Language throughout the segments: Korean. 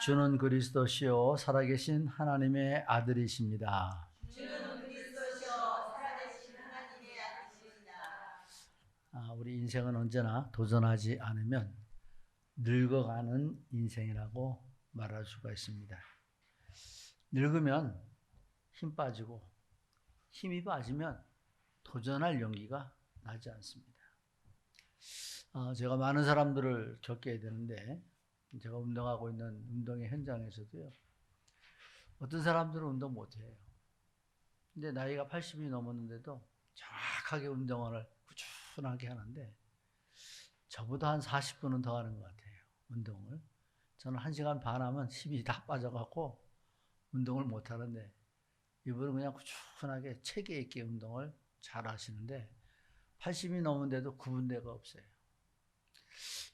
주는 그리스도시요 살아계신 하나님의 아들이십니다. 우리 인생은 언제나 도전하지 않으면 늙어가는 인생이라고 말할 수가 있습니다. 늙으면 힘 빠지고 힘이 빠지면 도전할 용기가 나지 않습니다. 제가 많은 사람들을 겪게 되는데 제가 운동하고 있는 운동의 현장에서도요. 어떤 사람들은 운동 못해요. 근데 나이가 80이 넘었는데도 정확하게 운동을 꾸준하게 하는데 저보다 한 40분은 더 하는 것 같아요. 운동을. 저는 1시간 반 하면 힘이 다 빠져갖고 운동을 못하는데 이분은 그냥 꾸준하게 체계 있게 운동을 잘 하시는데 80이 넘은데도 구분 데가 없어요.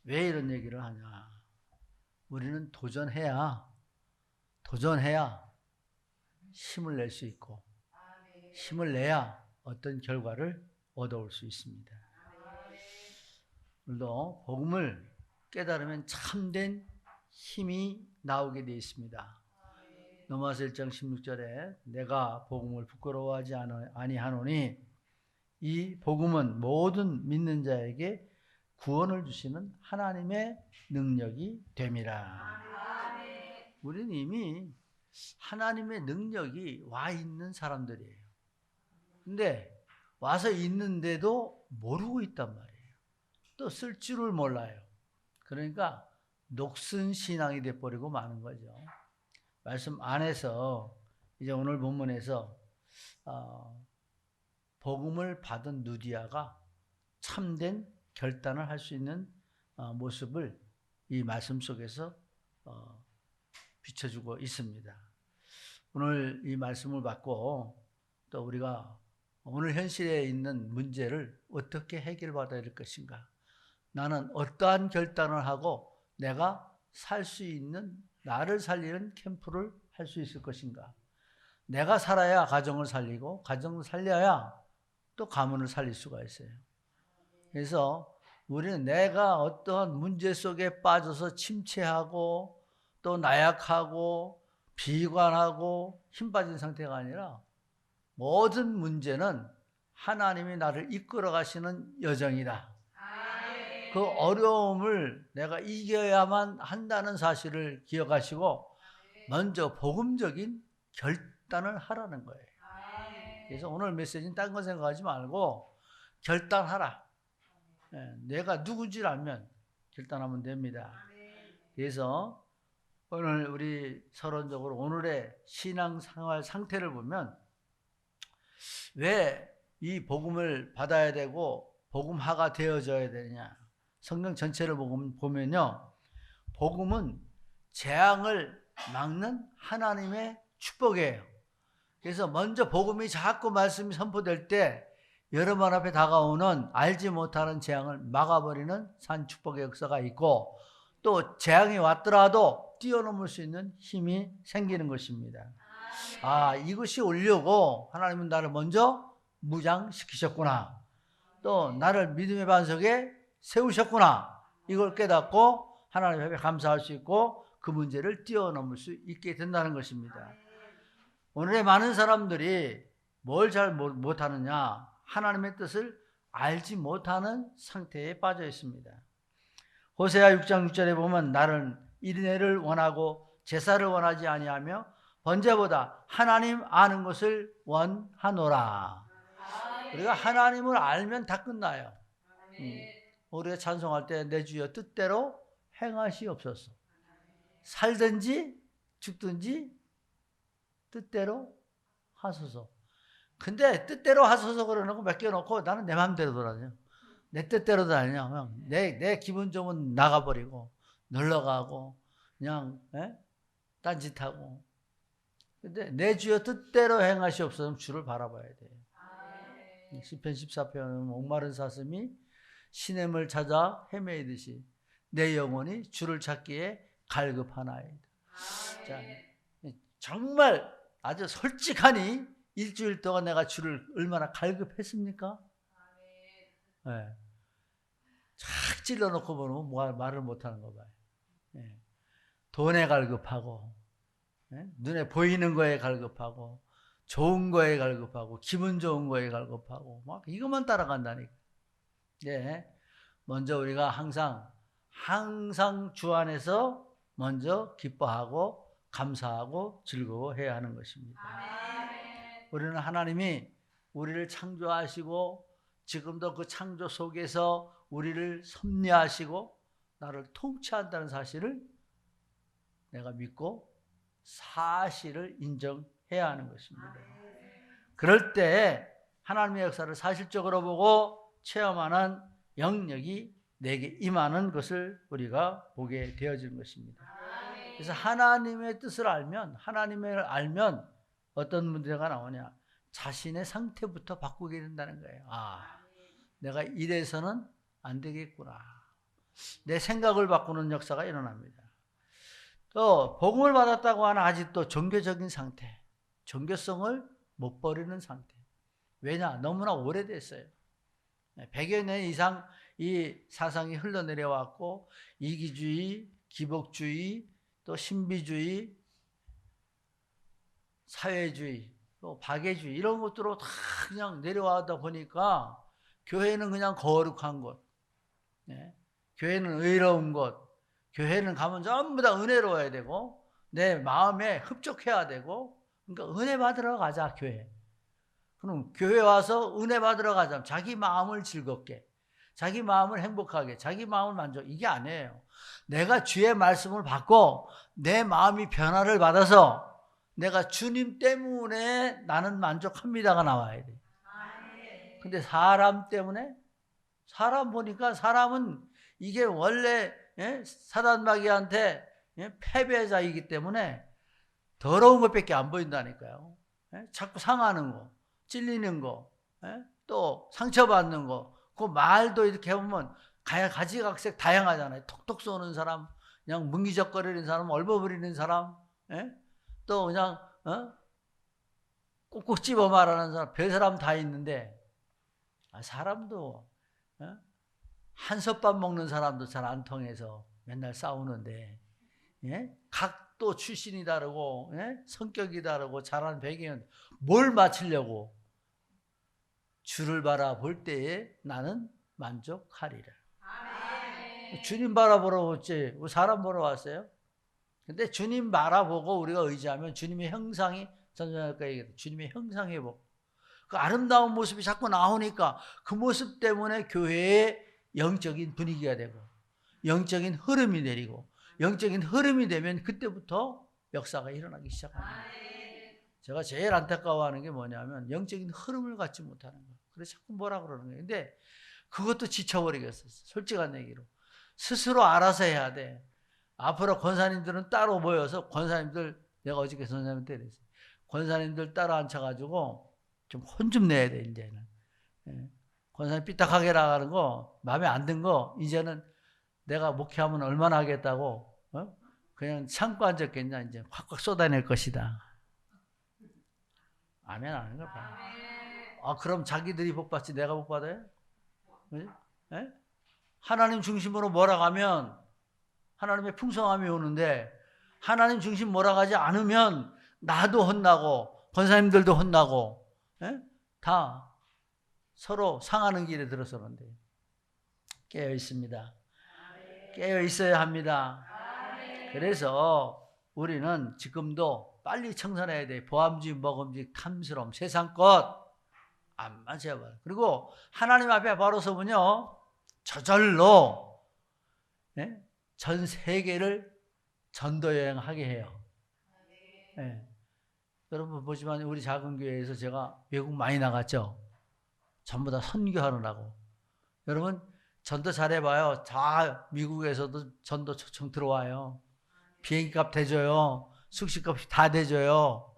왜 이런 얘기를 하냐. 우리는 도전해야 힘을 낼 수 있고 힘을 내야 어떤 결과를 얻어올 수 있습니다. 오늘도 복음을 깨달으면 참된 힘이 나오게 되어 있습니다. 로마서 1장 16절에 내가 복음을 부끄러워하지 아니하노니 이 복음은 모든 믿는 자에게 구원을 주시는 하나님의 능력이 됨이라. 우리는 이미 하나님의 능력이 와 있는 사람들이에요. 근데 와서 있는데도 모르고 있단 말이에요. 또 쓸 줄을 몰라요. 그러니까 녹슨 신앙이 돼버리고 마는 거죠. 말씀 안에서 이제 오늘 본문에서 복음을 받은 누디아가 참된 결단을 할 수 있는 모습을 이 말씀 속에서 비춰주고 있습니다. 오늘 이 말씀을 받고 또 우리가 오늘 현실에 있는 문제를 어떻게 해결받아야 될 것인가? 나는 어떠한 결단을 하고 내가 살 수 있는 나를 살리는 캠프를 할 수 있을 것인가? 내가 살아야 가정을 살리고 가정을 살려야 또 가문을 살릴 수가 있어요. 그래서 우리는 내가 어떠한 문제 속에 빠져서 침체하고 또 나약하고 비관하고 힘 빠진 상태가 아니라 모든 문제는 하나님이 나를 이끌어 가시는 여정이다. 그 어려움을 내가 이겨야만 한다는 사실을 기억하시고 먼저 복음적인 결단을 하라는 거예요. 그래서 오늘 메시지는 딴 거 생각하지 말고 결단하라. 내가 누군지를 알면 결단하면 됩니다. 그래서 오늘 우리 서론적으로 오늘의 신앙생활 상태를 보면 왜 이 복음을 받아야 되고 복음화가 되어져야 되느냐. 성경 전체를 보면요. 복음은 재앙을 막는 하나님의 축복이에요. 그래서 먼저 복음이 자꾸 말씀이 선포될 때 여러분 앞에 다가오는 알지 못하는 재앙을 막아버리는 산 축복의 역사가 있고 또 재앙이 왔더라도 뛰어넘을 수 있는 힘이 생기는 것입니다. 이것이 오려고 하나님은 나를 먼저 무장시키셨구나. 또 나를 믿음의 반석에 세우셨구나. 이걸 깨닫고 하나님 앞에 감사할 수 있고 그 문제를 뛰어넘을 수 있게 된다는 것입니다. 오늘의 많은 사람들이 뭘 잘 못하느냐. 하나님의 뜻을 알지 못하는 상태에 빠져 있습니다. 호세아 6장 6절에 보면 나는 이르네를 원하고 제사를 원하지 아니하며 번제보다 하나님 아는 것을 원하노라. 우리가 하나님을 알면 다 끝나요. 우리가 찬송할 때 내 주여 뜻대로 행하시옵소서. 살든지 죽든지 뜻대로 하소서. 근데 뜻대로 하소서 그러는 거 맡겨놓고 나는 내 마음대로 돌아다녀. 내 뜻대로도 아니냐. 그냥 내 기분 좋으면 나가버리고 놀러가고 그냥 딴짓하고. 근데 내 주여 뜻대로 행하시옵소서. 주를 바라봐야 돼요. 시편 14편은 목마른 사슴이 시냇을 찾아 헤매이듯이 내 영혼이 주를 찾기에 갈급하나이다. 자, 정말 아주 솔직하니 일주일 동안 내가 주를 얼마나 갈급했습니까? 네. 착 찔러놓고 보면 말을 못하는 거 봐요. 네. 돈에 갈급하고, 눈에 보이는 거에 갈급하고, 좋은 거에 갈급하고, 기분 좋은 거에 갈급하고, 막 이것만 따라간다니까. 예. 먼저 우리가 항상 주 안에서 먼저 기뻐하고 감사하고 즐거워해야 하는 것입니다. 우리는 하나님이 우리를 창조하시고 지금도 그 창조 속에서 우리를 섭리하시고 나를 통치한다는 사실을 내가 믿고 사실을 인정해야 하는 것입니다. 그럴 때 하나님의 역사를 사실적으로 보고 체험하는 영역이 내게 임하는 것을 우리가 보게 되어지는 것입니다. 그래서 하나님의 뜻을 알면, 하나님을 알면 어떤 문제가 나오냐? 자신의 상태부터 바꾸게 된다는 거예요. 아, 내가 이래서는 안 되겠구나. 내 생각을 바꾸는 역사가 일어납니다. 또 복음을 받았다고 하는 아직도 종교적인 상태, 종교성을 못 버리는 상태. 왜냐? 너무나 오래됐어요. 100여 년 이상 이 사상이 흘러내려왔고 이기주의, 기복주의, 또 신비주의, 사회주의, 또 박애주의 이런 것들로 다 그냥 내려와다 보니까 교회는 그냥 거룩한 곳, 교회는 의로운 곳, 교회는 가면 전부 다 은혜로워야 되고 내 마음에 흡족해야 되고, 그러니까 은혜 받으러 가자 교회. 그럼 교회 와서 은혜 받으러 가자. 자기 마음을 즐겁게, 자기 마음을 행복하게, 자기 마음을 만족, 이게 아니에요. 내가 주의 말씀을 받고 내 마음이 변화를 받아서 내가 주님 때문에 나는 만족합니다가 나와야 돼. 근데 사람 때문에, 사람 보니까 사람은 이게 원래 사단마귀한테 패배자이기 때문에 더러운 것밖에 안 보인다니까요. 자꾸 상하는 거, 찔리는 거, 또 상처받는 거, 그 말도 이렇게 해보면 가지각색 다양하잖아요. 톡톡 쏘는 사람, 그냥 뭉기적거리는 사람, 얼버무리는 사람, 또 그냥 꾹꾹 집어 말하는 사람, 별 사람 다 있는데, 사람도 한솥밥 먹는 사람도 잘 안 통해서 맨날 싸우는데, 각도 출신이 다르고 성격이 다르고 자라는 배경은 뭘 맞추려고? 주를 바라볼 때에 나는 만족하리라. 주님 바라보러 왔지 사람 보러 왔어요? 근데 주님 바라보고 우리가 의지하면 주님의 형상이, 전전할까 얘기했다, 주님의 형상 회복, 그 아름다운 모습이 자꾸 나오니까 그 모습 때문에 교회의 영적인 분위기가 되고 영적인 흐름이 내리고, 영적인 흐름이 되면 그때부터 역사가 일어나기 시작합니다. 제가 제일 안타까워하는 게 뭐냐면 영적인 흐름을 갖지 못하는 거예요. 그래서 자꾸 뭐라 그러는 거예요. 근데 그것도 지쳐버리겠어요. 솔직한 얘기로 스스로 알아서 해야 돼. 앞으로 권사님들은 따로 모여서, 권사님들, 내가 어저께 선생님한테 그랬어요. 권사님들 따로 앉혀가지고 좀 혼 좀 내야 돼. 이제는 권사님 삐딱하게 나가는 거, 마음에 안 든 거, 이제는 내가 목회하면 얼마나 하겠다고 그냥 참고 앉았겠냐, 이제 확확 쏟아낼 것이다. 아멘 안 하는 거야. 그럼 자기들이 복 받지 내가 복 받아요? 하나님 중심으로 몰아가면 하나님의 풍성함이 오는데, 하나님 중심 몰아가지 않으면 나도 혼나고 권사님들도 혼나고 다 서로 상하는 길에 들어서는데, 깨어 있습니다. 깨어 있어야 합니다. 그래서 우리는 지금도 빨리 청산해야 돼. 보암직, 먹음직, 탐스러움, 세상 것 안만 제발. 그리고 하나님 앞에 바로 서면요, 저절로 전 세계를 전도 여행하게 해요. 여러분 보지만 우리 작은 교회에서 제가 외국 많이 나갔죠. 전부 다 선교하느라고. 여러분 전도 잘해봐요. 다 미국에서도 전도 초청 들어와요. 비행기값 대줘요. 숙식값 다 대줘요.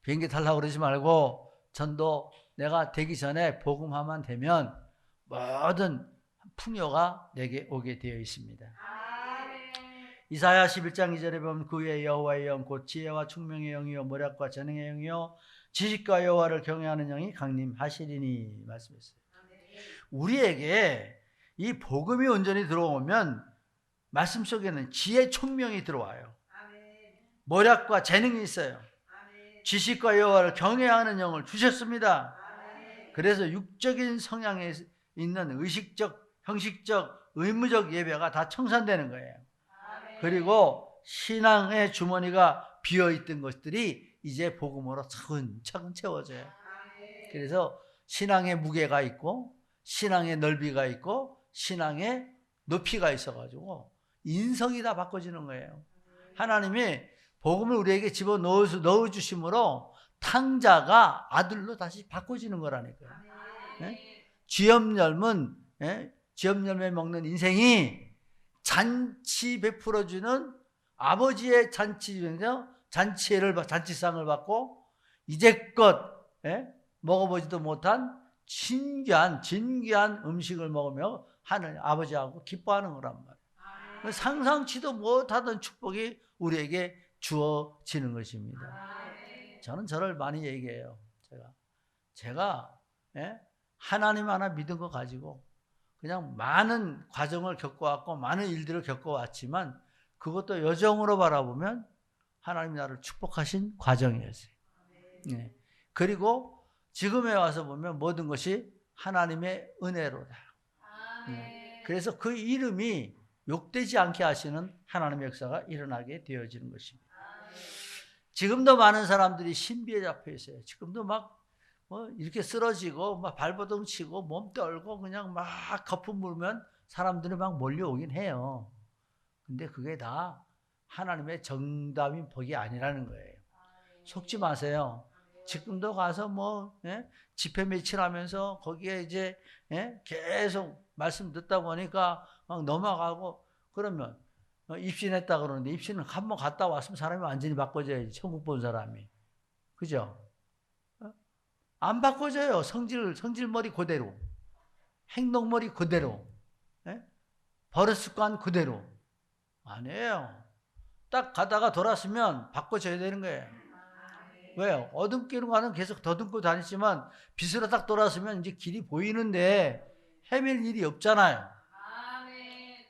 비행기 타려고 그러지 말고 전도 내가 되기 전에 복음화만 되면 모든 풍요가 내게 오게 되어 있습니다. 이사야 11장 2절에 보면 그 후에 여호와의 영 곧 지혜와 총명의 영이요 모략과 재능의 영이요 지식과 여호와를 경외하는 영이 강림하시리니 말씀했어요. 우리에게 이 복음이 온전히 들어오면 말씀 속에는 지혜 총명이 들어와요. 모략과 재능이 있어요. 지식과 여호와를 경외하는 영을 주셨습니다. 그래서 육적인 성향에 있는 의식적, 형식적, 의무적 예배가 다 청산되는 거예요. 그리고 신앙의 주머니가 비어있던 것들이 이제 복음으로 차근차근 채워져요. 그래서 신앙의 무게가 있고 신앙의 넓이가 있고 신앙의 높이가 있어가지고 인성이 다 바꿔지는 거예요. 하나님이 복음을 우리에게 넣어주심으로 탕자가 아들로 다시 바꿔지는 거라니까요. 쥐염열매 먹는 인생이 잔치 베풀어주는 아버지의 잔치상을 받고 이제껏 먹어보지도 못한 진귀한 음식을 먹으며 하는 아버지하고 기뻐하는 거란 말이에요. 상상치도 못하던 축복이 우리에게 주어지는 것입니다. 저는 저를 많이 얘기해요. 제가 하나님 하나 믿은 거 가지고 그냥 많은 과정을 겪어왔고 많은 일들을 겪어왔지만 그것도 여정으로 바라보면 하나님이 나를 축복하신 과정이었어요. 그리고 지금에 와서 보면 모든 것이 하나님의 은혜로다. 그래서 그 이름이 욕되지 않게 하시는 하나님의 역사가 일어나게 되어지는 것입니다. 지금도 많은 사람들이 신비에 잡혀 있어요. 지금도 막 이렇게 쓰러지고 막 발버둥 치고 몸 떨고 그냥 막 거품 물면 사람들이 막 몰려오긴 해요. 근데 그게 다 하나님의 정답인 복이 아니라는 거예요. 속지 마세요. 지금도 가서 집회 며칠하면서 거기에 이제 계속 말씀 듣다 보니까 막 넘어가고 그러면 입신했다 그러는데 입신은 한번 갔다 왔으면 사람이 완전히 바꿔져야지. 천국 본 사람이. 그죠? 안 바꿔져요. 성질머리 그대로. 행동머리 그대로. 버릇 습관 그대로. 아니에요. 딱 가다가 돌았으면 바꿔줘야 되는 거예요. 왜요? 어둠길로 가는 계속 더듬고 다니지만 빛으로 딱 돌았으면 이제 길이 보이는데 헤맬 일이 없잖아요.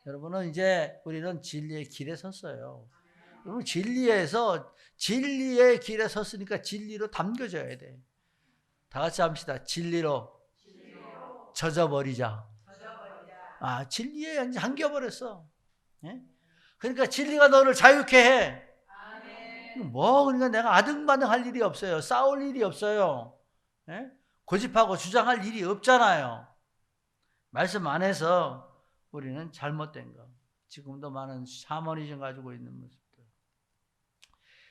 여러분은 이제 우리는 진리의 길에 섰어요. 여러분 진리의 길에 섰으니까 진리로 담겨져야 돼. 다 같이 합시다. 진리로 젖어버리자. 진리에 이제 잠겨버렸어. 그러니까 진리가 너를 자유케 해. 그러니까 내가 아등바등 할 일이 없어요. 싸울 일이 없어요. 고집하고 주장할 일이 없잖아요. 말씀 안에서 우리는 잘못된 거. 지금도 많은 샤머니즘 가지고 있는 모습들.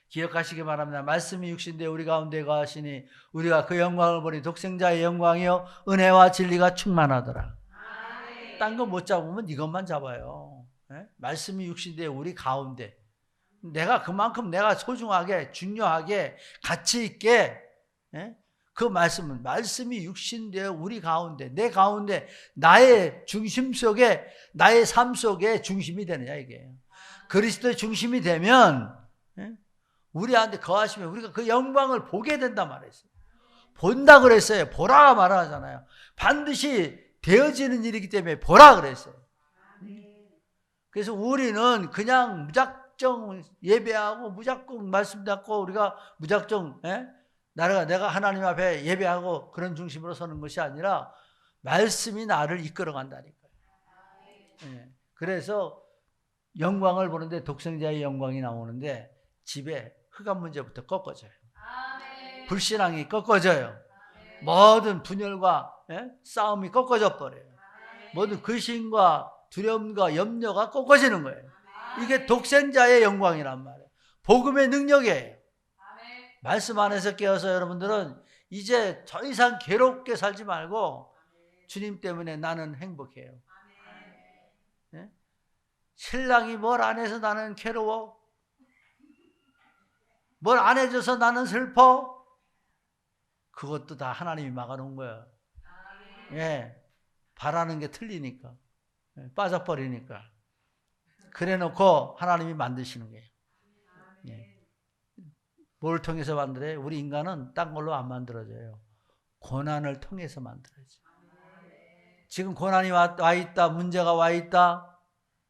기억하시기 바랍니다. 말씀이 육신되어 우리 가운데 거하시니 우리가 그 영광을 보니 독생자의 영광이요 은혜와 진리가 충만하더라. 딴 거 못 잡으면 이것만 잡아요. 말씀이 육신되어 우리 가운데. 내가 그만큼 내가 소중하게 중요하게 가치 있게 그 말씀이 육신되어 우리 가운데 내 가운데 나의 중심 속에 나의 삶 속에 중심이 되느냐 이게. 그리스도의 중심이 되면 우리한테 거하시면 우리가 그 영광을 보게 된단 말이었어요. 본다 그랬어요. 보라 말하잖아요. 반드시 되어지는 일이기 때문에 보라 그랬어요. 그래서 우리는 그냥 무작정 예배하고 무작정 말씀 듣고 우리가 무작정 내가 하나님 앞에 예배하고 그런 중심으로 서는 것이 아니라 말씀이 나를 이끌어 간다니까요. 그래서 영광을 보는데 독생자의 영광이 나오는데 집에 흑암 문제부터 꺾어져요. 불신앙이 꺾어져요. 모든 분열과 싸움이 꺾어져 버려요. 모든 근심과 두려움과 염려가 꺾어지는 거예요. 이게 독생자의 영광이란 말이에요. 복음의 능력이에요. 말씀 안에서 깨어서 여러분들은 이제 더 이상 괴롭게 살지 말고 주님 때문에 나는 행복해요. 신랑이 뭘 안 해서 나는 괴로워? 뭘 안 해줘서 나는 슬퍼? 그것도 다 하나님이 막아놓은 거야. 바라는 게 틀리니까. 빠져버리니까. 그래 놓고 하나님이 만드시는 거예요. 뭘 통해서 만들어요? 우리 인간은 딴 걸로 안 만들어져요. 고난을 통해서 만들어져요. 지금 고난이 와 있다, 문제가 와 있다,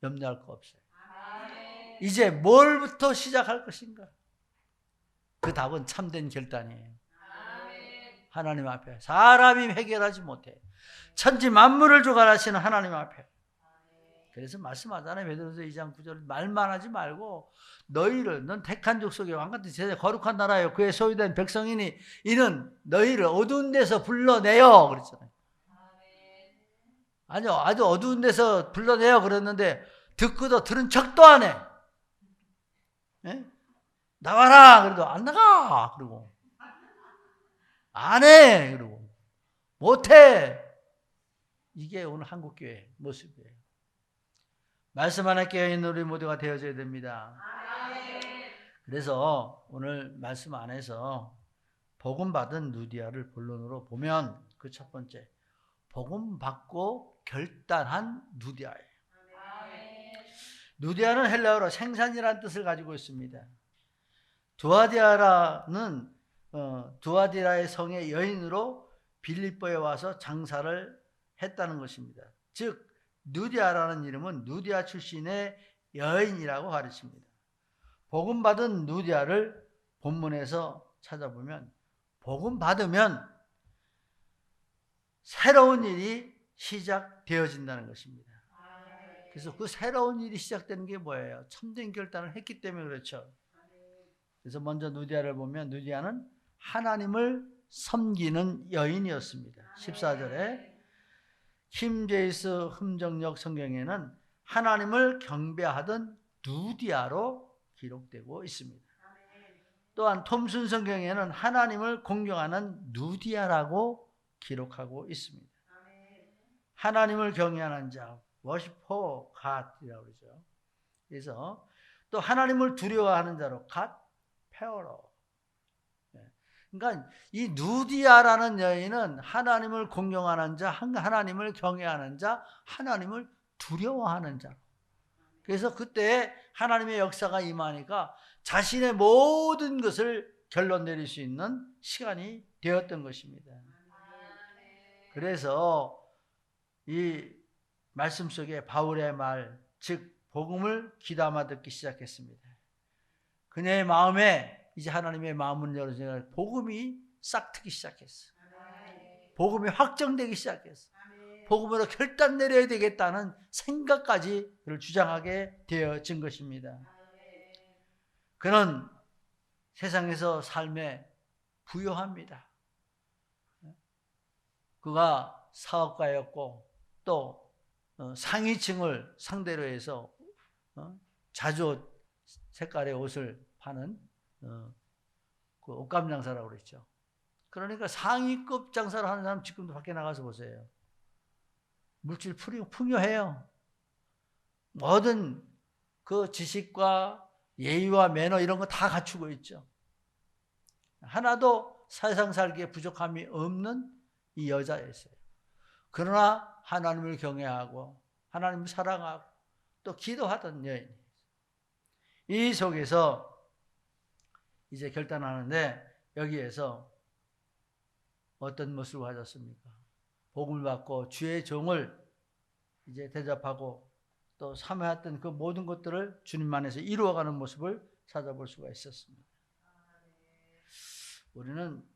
염려할 거 없어요. 이제 뭘부터 시작할 것인가? 그 답은 참된 결단이에요. 하나님 앞에 사람이 해결하지 못해. 천지 만물을 주관하시는 하나님 앞에. 그래서 말씀하잖아요. 베드로서 2장 9절 말만 하지 말고 너희를 넌 택한 족속의 왕같은 제자 거룩한 나라요 그의 소유된 백성이니 이는 너희를 어두운 데서 불러내요 그랬잖아요. 아주 어두운 데서 불러내요 그랬는데 듣고도 들은 척도 안 해. 예? 나와라 그래도 안 나가 그러고 안 해 그러고 못해. 이게 오늘 한국교회 모습이에요. 말씀 안에 깨어있는 우리 모두가 되어져야 됩니다. 그래서 오늘 말씀 안에서 복음 받은 누디아를 본론으로 보면 그 첫 번째 복음 받고 결단한 누디아예요. 누디아는 헬라어로 생산이라는 뜻을 가지고 있습니다. 두아디라의 성의 여인으로 빌립보에 와서 장사를 했다는 것입니다. 즉 누디아라는 이름은 누디아 출신의 여인이라고 가르칩니다. 복음 받은 누디아를 본문에서 찾아보면 복음 받으면 새로운 일이 시작되어진다는 것입니다. 그래서 그 새로운 일이 시작되는 게 뭐예요? 참된 결단을 했기 때문에 그렇죠. 그래서 먼저 누디아를 보면 누디아는 하나님을 섬기는 여인이었습니다. 14절에 킴 제임스 흠정역 성경에는 하나님을 경배하던 누디아로 기록되고 있습니다. 또한 톰슨 성경에는 하나님을 공경하는 누디아라고 기록하고 있습니다. 하나님을 경외하는 자, worshipper God이라고 그러죠. 그래서 또 하나님을 두려워하는 자로 God fearer. 그러니까 이 누디아라는 여인은 하나님을 공경하는 자, 하나님을 경외하는 자, 하나님을 두려워하는 자. 그래서 그때 하나님의 역사가 임하니까 자신의 모든 것을 결론 내릴 수 있는 시간이 되었던 것입니다. 그래서 이 말씀 속에 바울의 말, 즉 복음을 귀담아 듣기 시작했습니다. 그녀의 마음에 이제 하나님의 마음을 열어주니까 복음이 싹트기 시작했어. 복음이 확정되기 시작했어. 복음으로 결단 내려야 되겠다는 생각까지 그를 주장하게 되어진 것입니다. 그는 세상에서 삶에 부요합니다. 그가 사업가였고 또 상위층을 상대로 해서 자주 색깔의 옷을 파는 그 옷감 장사라고 그랬죠. 그러니까 상위급 장사를 하는 사람 지금도 밖에 나가서 보세요. 물질 풍요해요. 모든 그 지식과 예의와 매너 이런 거 다 갖추고 있죠. 하나도 세상 살기에 부족함이 없는 이 여자였어요. 그러나 하나님을 경외하고 하나님을 사랑하고 또 기도하던 여인. 이 속에서 이제 결단하는데 여기에서 어떤 모습을 가졌습니까? 복음을 받고 주의 종을 이제 대접하고 또 사모했던 그 모든 것들을 주님 안에서 이루어가는 모습을 찾아볼 수가 있었습니다. 우리는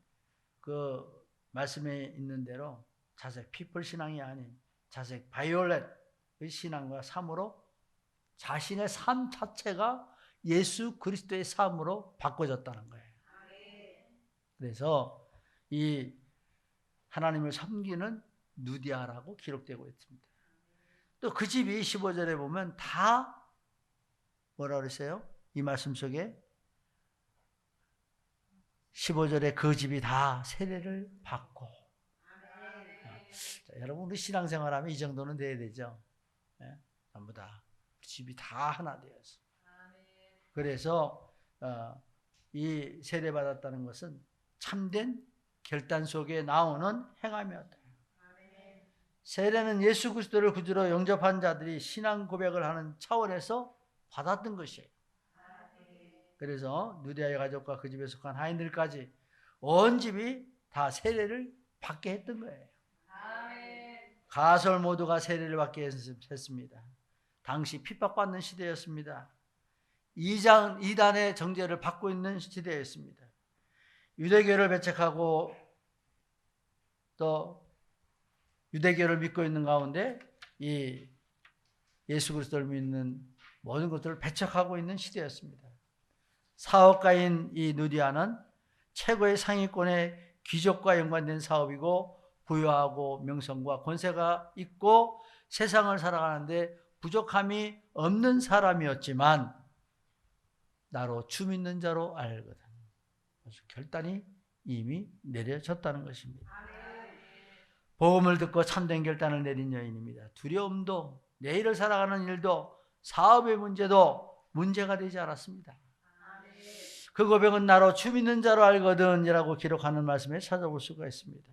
그 말씀에 있는 대로 자색 피플 신앙이 아닌 자색 바이올렛의 신앙과 삶으로 자신의 삶 자체가 예수 그리스도의 삶으로 바꿔졌다는 거예요. 그래서 이 하나님을 섬기는 누디아라고 기록되고 있습니다. 또 그 집이 15절에 보면 다 뭐라 그랬어요? 이 말씀 속에 15절에 그 집이 다 세례를 받고. 자, 여러분 우리 신앙생활하면 이 정도는 돼야 되죠. 네? 전부 다 집이 다 하나 되어서. 그래서 이 세례 받았다는 것은 참된 결단 속에 나오는 행함이었다. 세례는 예수 그리스도를 구주로 영접한 자들이 신앙 고백을 하는 차원에서 받았던 것이에요. 그래서 누디아의 가족과 그 집에 속한 하인들까지 온 집이 다 세례를 받게 했던 거예요. 가솔 모두가 세례를 받게 했습니다. 당시 핍박받는 시대였습니다. 이단의 정죄를 받고 있는 시대였습니다. 유대교를 배척하고 또 유대교를 믿고 있는 가운데 이 예수 그리스도를 믿는 모든 것들을 배척하고 있는 시대였습니다. 사업가인 이 누디아는 최고의 상위권의 귀족과 연관된 사업이고 부유하고 명성과 권세가 있고 세상을 살아가는데 부족함이 없는 사람이었지만 나로 주 믿는 자로 알거든. 그래서 결단이 이미 내려졌다는 것입니다. 복음을 듣고 참된 결단을 내린 여인입니다. 두려움도 내일을 살아가는 일도 사업의 문제도 문제가 되지 않았습니다. 그 고백은 나로 주 믿는 자로 알거든 이라고 기록하는 말씀에 찾아볼 수가 있습니다.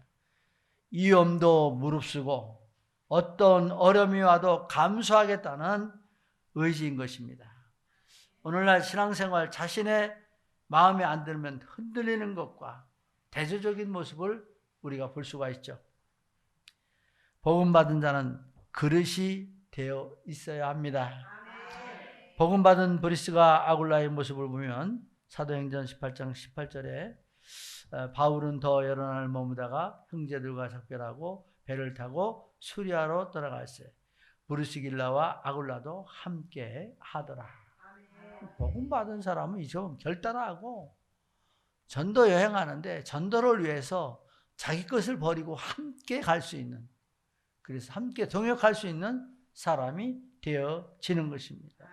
위험도 무릅쓰고 어떤 어려움이 와도 감수하겠다는 의지인 것입니다. 오늘날 신앙생활 자신의 마음에 안 들면 흔들리는 것과 대조적인 모습을 우리가 볼 수가 있죠. 복음 받은 자는 그릇이 되어 있어야 합니다. 복음 받은 브리스가 아굴라의 모습을 보면 사도행전 18장 18절에 바울은 더 여러 날 머무다가 형제들과 작별하고 배를 타고 수리아로 떠나갔어요. 브리스길라와 아굴라도 함께 하더라. 복음 받은 사람은 이제 결단하고 전도 여행하는데 전도를 위해서 자기 것을 버리고 함께 갈 수 있는, 그래서 함께 동역할 수 있는 사람이 되어지는 것입니다.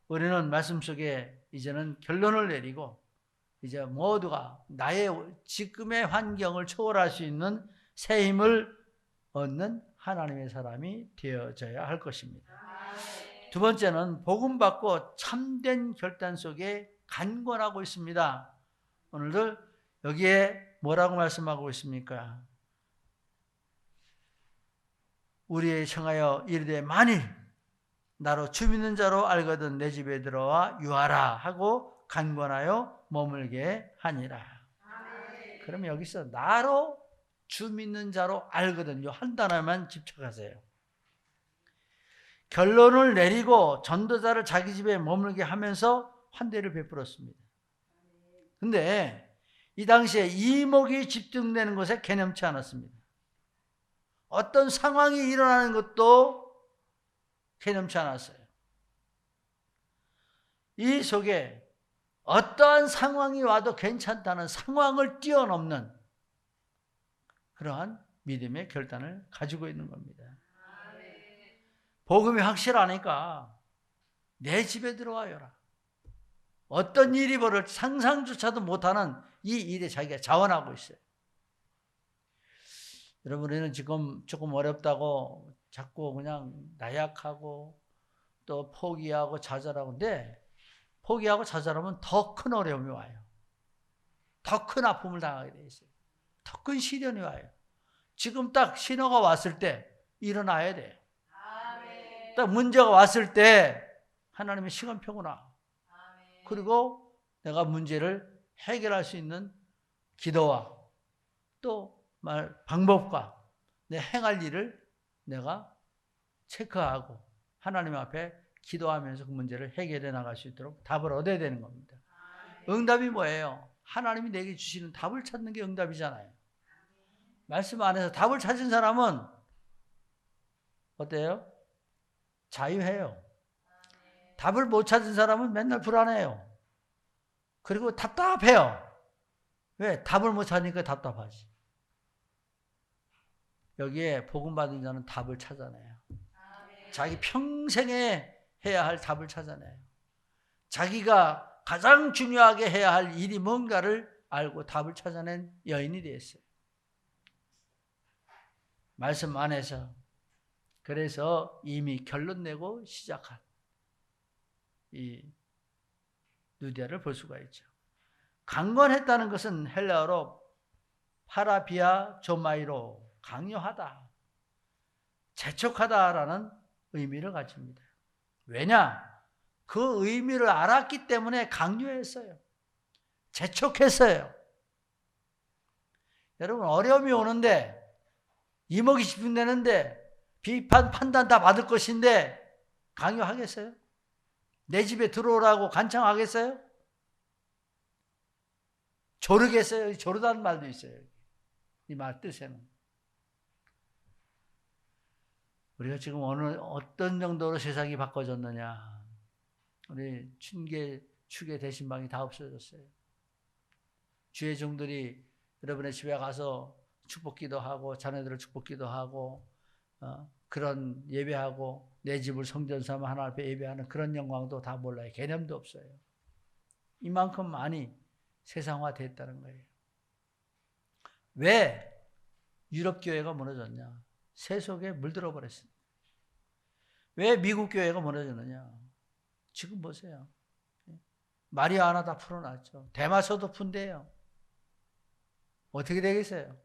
우리는 말씀 속에 이제는 결론을 내리고 이제 모두가 나의 지금의 환경을 초월할 수 있는 새 힘을 얻는 하나님의 사람이 되어져야 할 것입니다. 두 번째는 복음 받고 참된 결단 속에 간권하고 있습니다. 오늘들 여기에 뭐라고 말씀하고 있습니까? 우리의 청하여 이르되 만일 나로 주 믿는 자로 알거든 내 집에 들어와 유하라 하고 간권하여 머물게 하니라. 그럼 여기서 나로 주 믿는 자로 알거든, 요 한 단어만 집착하세요. 결론을 내리고 전도자를 자기 집에 머물게 하면서 환대를 베풀었습니다. 근데 이 당시에 이목이 집중되는 것에 개념치 않았습니다. 어떤 상황이 일어나는 것도 개념치 않았어요. 이 속에 어떠한 상황이 와도 괜찮다는 상황을 뛰어넘는 그러한 믿음의 결단을 가지고 있는 겁니다. 복음이 확실하니까 내 집에 들어와요라. 어떤 일이 벌어질지 상상조차도 못하는 이 일에 자기가 자원하고 있어요. 여러분, 우리는 지금 조금 어렵다고 자꾸 그냥 나약하고 또 포기하고 좌절하고, 근데 포기하고 좌절하면 더 큰 어려움이 와요. 더 큰 아픔을 당하게 돼 있어요. 더 큰 시련이 와요. 지금 딱 신호가 왔을 때 일어나야 돼요. 딱 문제가 왔을 때 하나님의 시간표구나. 그리고 내가 문제를 해결할 수 있는 기도와 또 방법과 내 행할 일을 내가 체크하고 하나님 앞에 기도하면서 그 문제를 해결해 나갈 수 있도록 답을 얻어야 되는 겁니다. 응답이 뭐예요? 하나님이 내게 주시는 답을 찾는 게 응답이잖아요. 말씀 안에서 답을 찾은 사람은 어때요? 자유해요. 답을 못 찾은 사람은 맨날 불안해요. 그리고 답답해요. 왜? 답을 못 찾으니까 답답하지. 여기에 복음 받은 자는 답을 찾아내요. 자기 평생에 해야 할 답을 찾아내요. 자기가 가장 중요하게 해야 할 일이 뭔가를 알고 답을 찾아낸 여인이 되었어요. 말씀 안에서. 그래서 이미 결론 내고 시작한 이 누디아를 볼 수가 있죠. 강건했다는 것은 헬라어로 파라비아 조마이로 강요하다, 재촉하다라는 의미를 가집니다. 왜냐? 그 의미를 알았기 때문에 강요했어요. 재촉했어요. 여러분, 어려움이 오는데 이목이 집중되는데 비판, 판단 다 받을 것인데 강요하겠어요? 내 집에 들어오라고 간청하겠어요? 조르겠어요. 조르다는 말도 있어요. 이 말 뜻에는. 우리가 지금 어떤 정도로 세상이 바꿔졌느냐. 우리 축의 대신방이 다 없어졌어요. 주의 종들이 여러분의 집에 가서 축복기도 하고 자녀들을 축복기도 하고 그런 예배하고 내 집을 성전 삼아 하나님 앞에 예배하는 그런 영광도 다 몰라요. 개념도 없어요. 이만큼 많이 세상화됐다는 거예요. 왜 유럽 교회가 무너졌냐? 세속에 물들어 버렸습니다. 왜 미국 교회가 무너졌느냐? 지금 보세요. 마리아나 다 풀어놨죠. 대마초도 푼대요. 어떻게 되겠어요?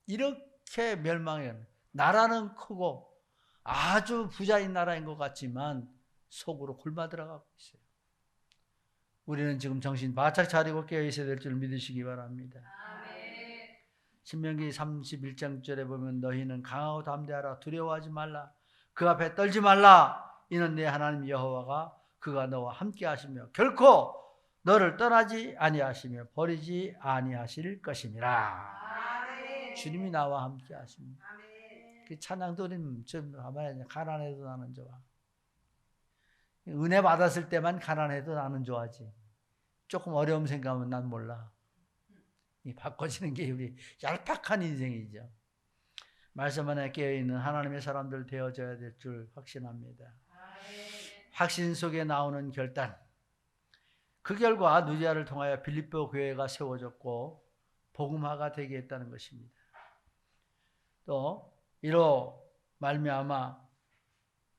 이렇게 멸망해요. 나라는 크고 아주 부자인 나라인 것 같지만 속으로 굶어 들어가고 있어요. 우리는 지금 정신 바짝 차리고 깨어 있어야 될 줄 믿으시기 바랍니다. 신명기 31장절에 보면 너희는 강하고 담대하라. 두려워하지 말라. 그 앞에 떨지 말라. 이는 내 하나님 여호와가 그가 너와 함께 하시며 결코 너를 떠나지 아니하시며 버리지 아니하실 것임이라. 주님이 나와 함께 하십니다. 그 찬양도 좀 가만히 가난해도 나는 좋아. 은혜 받았을 때만 가난해도 나는 좋아하지. 조금 어려움 생각하면 난 몰라. 이 바꿔지는 게 우리 얄팍한 인생이죠. 말씀 안에 깨어있는 하나님의 사람들 되어져야 될 줄 확신합니다. 확신 속에 나오는 결단. 그 결과 누디아를 통하여 빌립보 교회가 세워졌고 복음화가 되게 했다는 것입니다. 또 이로 말미암아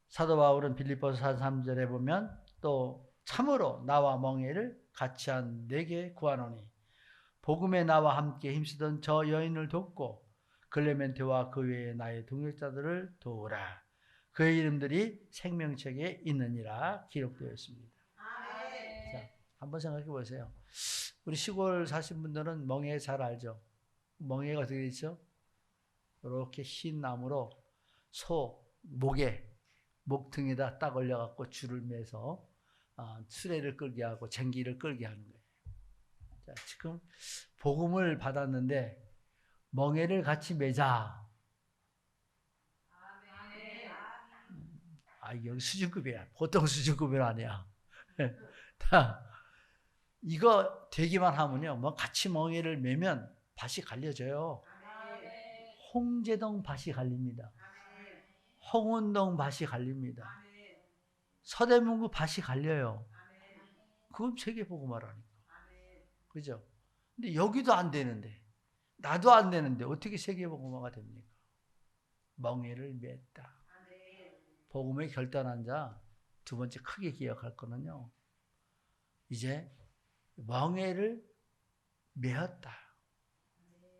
사도 바울은 빌립보서 3절에 보면 또 참으로 나와 멍에를 같이 한 내게 구하노니 복음에 나와 함께 힘쓰던 저 여인을 돕고 클레멘테와 그 외에 나의 동역자들을 도우라. 그의 이름들이 생명책에 있느니라 기록되어 있습니다. 자, 한번 생각해 보세요. 우리 시골 사신 분들은 멍에 잘 알죠? 멍에가 어떻게 있죠? 이렇게 흰 나무로 목등에다 딱 올려갖고 줄을 매서 수레를 끌게 하고 쟁기를 끌게 하는 거예요. 자, 지금 복음을 받았는데 멍에를 같이 매자. 여기 수준급이야. 보통 수준급은 아니야. 이거 되기만 하면요, 뭐 같이 멍에를 매면 밭이 갈려져요. 홍제동 밭이 갈립니다. 홍은동 밭이 갈립니다. 서대문구 밭이 갈려요. 그건 세계복음화라니까. 그죠? 근데 여기도 안 되는데, 나도 안 되는데 어떻게 세계복음화가 됩니까? 멍에를 맸다. 복음에 결단한 자 두 번째 크게 기억할 거는요, 이제 멍에를 메었다.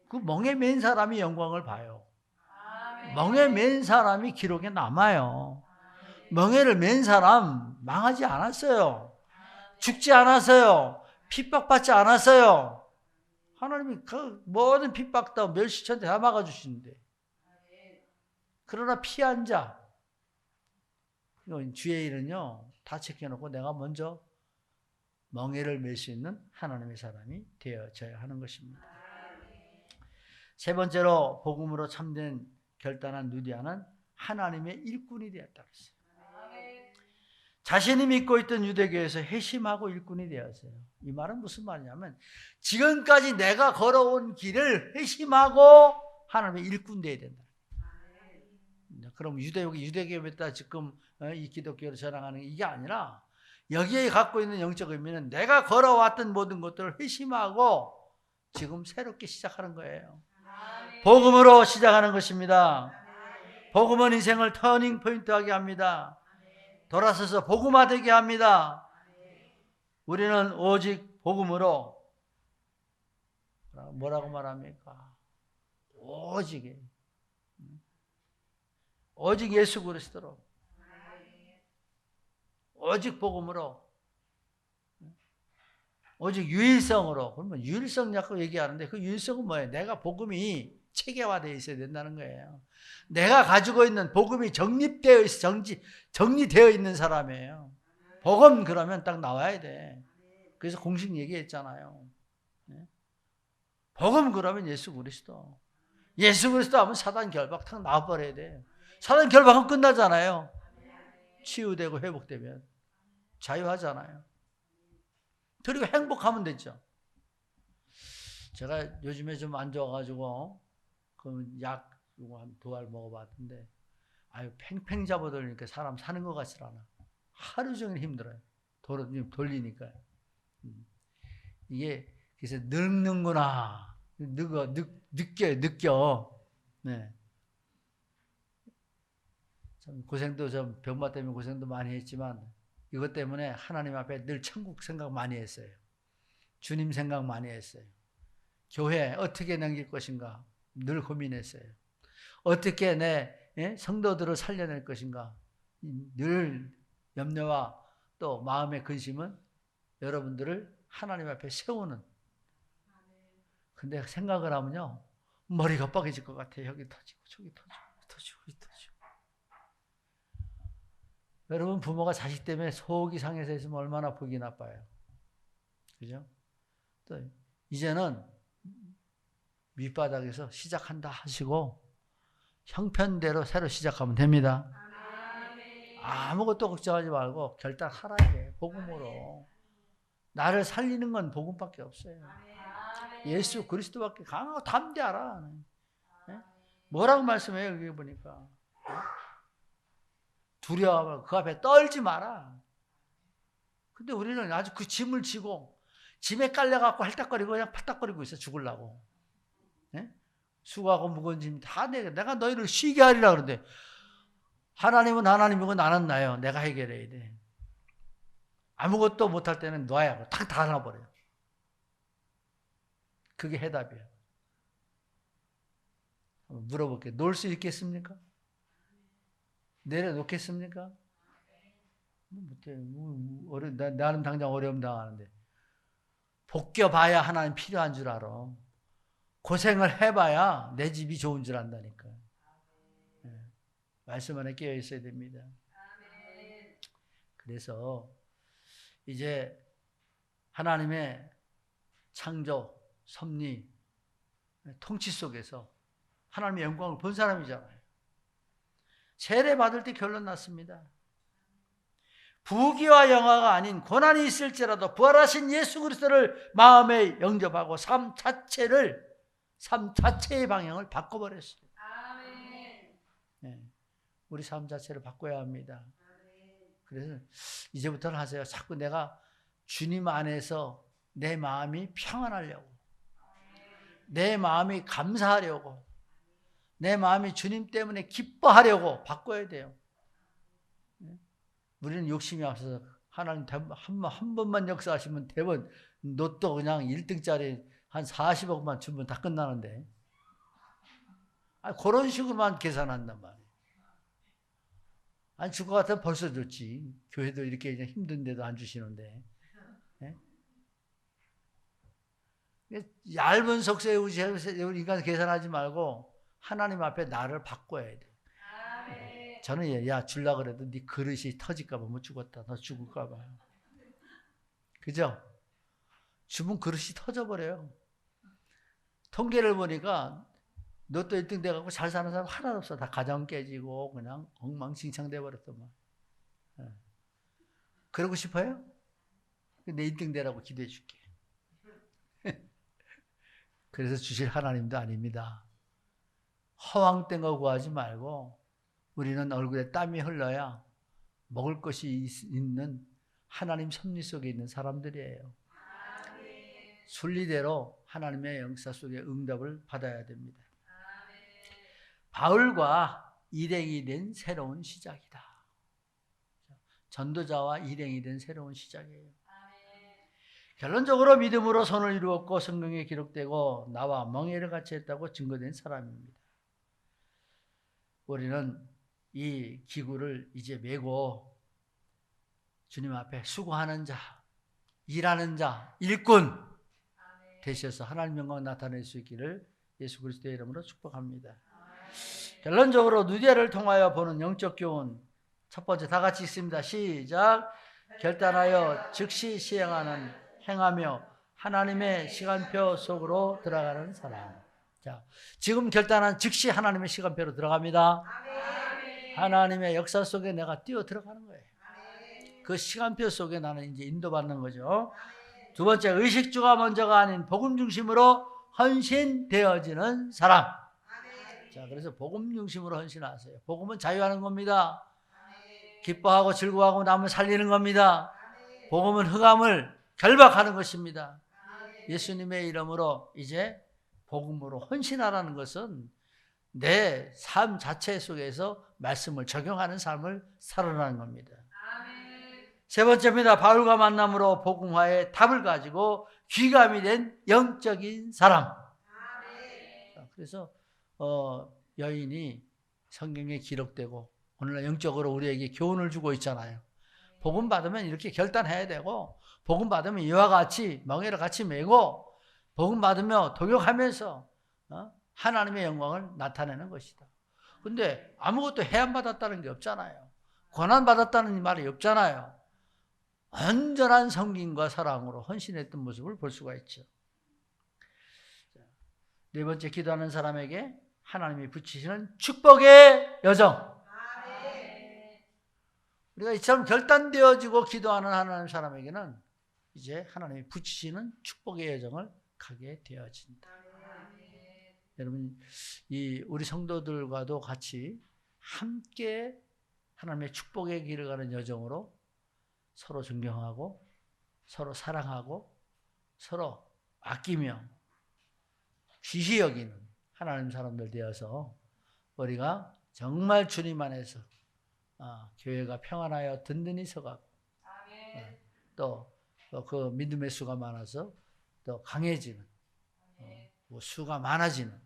그 멍에 맨 사람이 영광을 봐요. 멍에 맨 사람이 기록에 남아요. 멍에를 맨 사람 망하지 않았어요. 죽지 않았어요. 핍박받지 않았어요. 하나님이 그 모든 핍박도 멸시천대 다 막아주시는데, 그러나 피한 자, 주의 일은요 다 챙겨놓고 내가 먼저 멍에를 맬 수 있는 하나님의 사람이 되어져야 하는 것입니다. 세 번째로 복음으로 참된 결단한 누디아는 하나님의 일꾼이 되었다 그랬어요. 자신이 믿고 있던 유대교에서 회심하고 일꾼이 되었어요. 이 말은 무슨 말이냐면 지금까지 내가 걸어온 길을 회심하고 하나님의 일꾼 되어야 된다. 그럼 유대교에다 지금 이 기독교를 전향하는 이게 아니라 여기에 갖고 있는 영적 의미는 내가 걸어왔던 모든 것들을 회심하고 지금 새롭게 시작하는 거예요. 복음으로 시작하는 것입니다. 복음은 인생을 터닝 포인트하게 합니다. 돌아서서 복음화되게 합니다. 우리는 오직 복음으로 뭐라고 말합니까? 오직 예수 그리스도로, 오직 복음으로, 오직 유일성으로. 그러면 유일성 자꾸 얘기하는데 그 유일성은 뭐예요? 내가 복음이 체계화되어 있어야 된다는 거예요. 내가 가지고 있는 복음이 정립되어 있어, 정리되어 있는 사람이에요. 복음 그러면 딱 나와야 돼. 그래서 공식 얘기했잖아요. 복음 그러면 예수 그리스도. 예수 그리스도 하면 사단 결박 탁 나와버려야 돼. 사단 결박은 끝나잖아요. 치유되고 회복되면 자유하잖아요. 그리고 행복하면 되죠. 제가 요즘에 좀 안 좋아가지고 그 약 이거 한 2알 먹어봤는데 아유 팽팽 잡아돌리니까 사람 사는 것 같지 않아. 하루 종일 힘들어요. 돌리니까. 이게 그래서 늙는구나. 느껴. 네. 참 고생도 좀 병마 때문에 고생도 많이 했지만 이것 때문에 하나님 앞에 늘 천국 생각 많이 했어요. 주님 생각 많이 했어요. 교회 어떻게 넘길 것인가 늘 고민했어요. 어떻게 내 성도들을 살려낼 것인가 늘 염려와 또 마음의 근심은 여러분들을 하나님 앞에 세우는. 근데 생각을 하면요 머리가 뻐개질 것 같아요. 여기 터지고 저기 터지고 여기 터지고. 여러분 부모가 자식 때문에 속이 상해서 있으면 얼마나 보기 나빠요. 그죠? 또 이제는 밑바닥에서 시작한다 하시고 형편대로 새로 시작하면 됩니다. 아무것도 걱정하지 말고 결단하라 이게 복음으로. 나를 살리는 건 복음밖에 없어요. 예수 그리스도밖에 강하고 담대하라. 뭐라고 말씀해요? 여기 보니까 두려워 그 앞에 떨지 마라. 근데 우리는 아주 그 짐을 지고 짐에 깔려갖고 할딱거리고 그냥 팔딱거리고 있어. 죽으려고. 수고하고 무거운 짐 다 내가 너희를 쉬게 하리라 그러는데 하나님은 하나님이고 나는 나요. 내가 해결해야 돼. 아무것도 못할 때는 놔야 탁 닫아버려요. 그게 해답이에요. 한번 물어볼게요. 놀 수 있겠습니까? 내려놓겠습니까? 못해요. 나는 당장 어려움 당하는데 벗겨봐야 하나님 필요한 줄 알아. 고생을 해봐야 내 집이 좋은 줄 안다니까. 말씀 안에 깨어 있어야 됩니다. 그래서 이제 하나님의 창조, 섭리, 통치 속에서 하나님의 영광을 본 사람이잖아요. 세례 받을 때 결론 났습니다. 부귀와 영화가 아닌 고난이 있을지라도 부활하신 예수 그리스도를 마음에 영접하고 삶 자체의 방향을 바꿔버렸어요. 네, 우리 삶 자체를 바꿔야 합니다. 그래서 이제부터는 하세요. 자꾸 내가 주님 안에서 내 마음이 평안하려고, 내 마음이 감사하려고, 내 마음이 주님 때문에 기뻐하려고 바꿔야 돼요. 우리는 욕심이 앞서서 하나님 한 번만 역사하시면 대번 로또 그냥 1등짜리 한 40억만 주면 다 끝나는데 그런 식으로만 계산한단 말이에요. 줄 것 같으면 벌써 줬지. 교회도 이렇게 힘든데도 안 주시는데. 네? 얇은 속세에 우리 인간 계산하지 말고 하나님 앞에 나를 바꿔야 돼. 저는 야 줄라 그래도 네 그릇이 터질까 봐 못 죽었다. 너 죽을까 봐. 그죠? 주문 그릇이 터져버려요. 통계를 보니까 로또 1등 돼갖고 잘 사는 사람 하나도 없어. 다 가정 깨지고 그냥 엉망진창 돼버렸더만. 그러고 싶어요? 내 1등 되라고 기도해 줄게. 그래서 주실 하나님도 아닙니다. 허황된 거 구하지 말고 우리는 얼굴에 땀이 흘러야 먹을 것이 있는 하나님 섭리 속에 있는 사람들이에요. 순리대로 하나님의 역사 속에 응답을 받아야 됩니다. 바울과 일행이 된 새로운 시작이다. 전도자와 일행이 된 새로운 시작이에요. 결론적으로 믿음으로 선을 이루었고 성경에 기록되고 나와 멍에를 같이 했다고 증거된 사람입니다. 우리는 이 기구를 이제 메고 주님 앞에 수고하는 자, 일하는 자, 일꾼 되셔서 하나님 영광 나타낼 수 있기를 예수 그리스도의 이름으로 축복합니다. 결론적으로 누디아를 통하여 보는 영적 교훈 첫 번째 다 같이 읽습니다. 시작. 결단하여 즉시 행하며 하나님의 시간표 속으로 들어가는 사람. 자, 지금 결단한 즉시 하나님의 시간표로 들어갑니다. 하나님의 역사 속에 내가 뛰어 들어가는 거예요. 그 시간표 속에 나는 이제 인도받는 거죠. 두 번째, 의식주가 먼저가 아닌 복음 중심으로 헌신되어지는 사람. 자, 그래서 복음 중심으로 헌신하세요. 복음은 자유하는 겁니다. 기뻐하고 즐거워하고 남을 살리는 겁니다. 복음은 흑암을 결박하는 것입니다. 예수님의 이름으로 이제 복음으로 헌신하라는 것은 내 삶 자체 속에서 말씀을 적용하는 삶을 살아가는 겁니다. 세 번째입니다. 바울과 만남으로 복음화의 답을 가지고 귀감이 된 영적인 사람. 그래서 여인이 성경에 기록되고 오늘날 영적으로 우리에게 교훈을 주고 있잖아요. 복음 받으면 이렇게 결단해야 되고, 복음 받으면 이와 같이 멍에를 같이 메고, 복음 받으며 독욕하면서 하나님의 영광을 나타내는 것이다. 근데 아무것도 해안 받았다는 게 없잖아요. 고난 받았다는 말이 없잖아요. 온전한 성김과 사랑으로 헌신했던 모습을 볼 수가 있죠. 네 번째, 기도하는 사람에게 하나님이 붙이시는 축복의 여정. 우리가 이처럼 결단되어지고 기도하는 하나님 사람에게는 이제 하나님이 붙이시는 축복의 여정을 가게 되어진다. 여러분, 우리 성도들과도 같이 함께 하나님의 축복의 길을 가는 여정으로 서로 존경하고 서로 사랑하고 서로 아끼며 귀히 여기는 하나님 사람들 되어서 우리가 정말 주님 안에서 교회가 평안하여 든든히 서가고 또 그 믿음의 수가 많아서 또 강해지는 수가 많아지는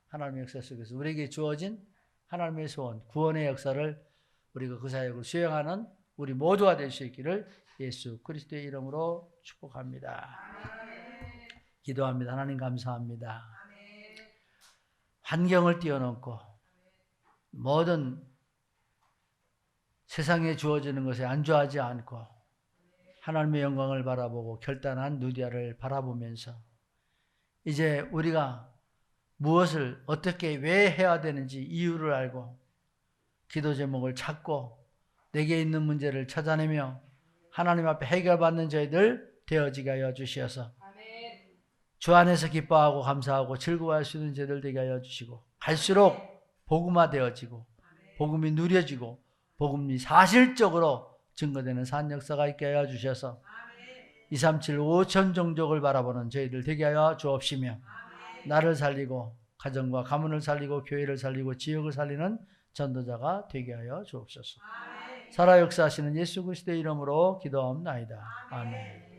하나님의 역사 속에서 우리에게 주어진 하나님의 소원, 구원의 역사를 우리가 그 사역을 수행하는 우리 모두가 될 수 있기를 예수 그리스도의 이름으로 축복합니다. 기도합니다. 하나님 감사합니다. 환경을 뛰어넘고 모든 세상에 주어지는 것에 안주하지 않고 하나님의 영광을 바라보고 결단한 누디아를 바라보면서 이제 우리가 무엇을 어떻게 왜 해야 되는지 이유를 알고 기도 제목을 찾고 내게 있는 문제를 찾아내며 하나님 앞에 해결받는 저희들 되어지게 하여 주시어서 주 안에서 기뻐하고 감사하고 즐거워할 수 있는 저희들 되게 하여 주시고 갈수록 복음화 되어지고 복음이 누려지고 복음이 사실적으로 증거되는 산 역사가 있게 하여 주셔서 237 5천 종족을 바라보는 저희들 되게 하여 주옵시며 나를 살리고 가정과 가문을 살리고 교회를 살리고 지역을 살리는 전도자가 되게 하여 주옵소서. 살아 역사하시는 예수 그리스도의 이름으로 기도하옵나이다. 아멘.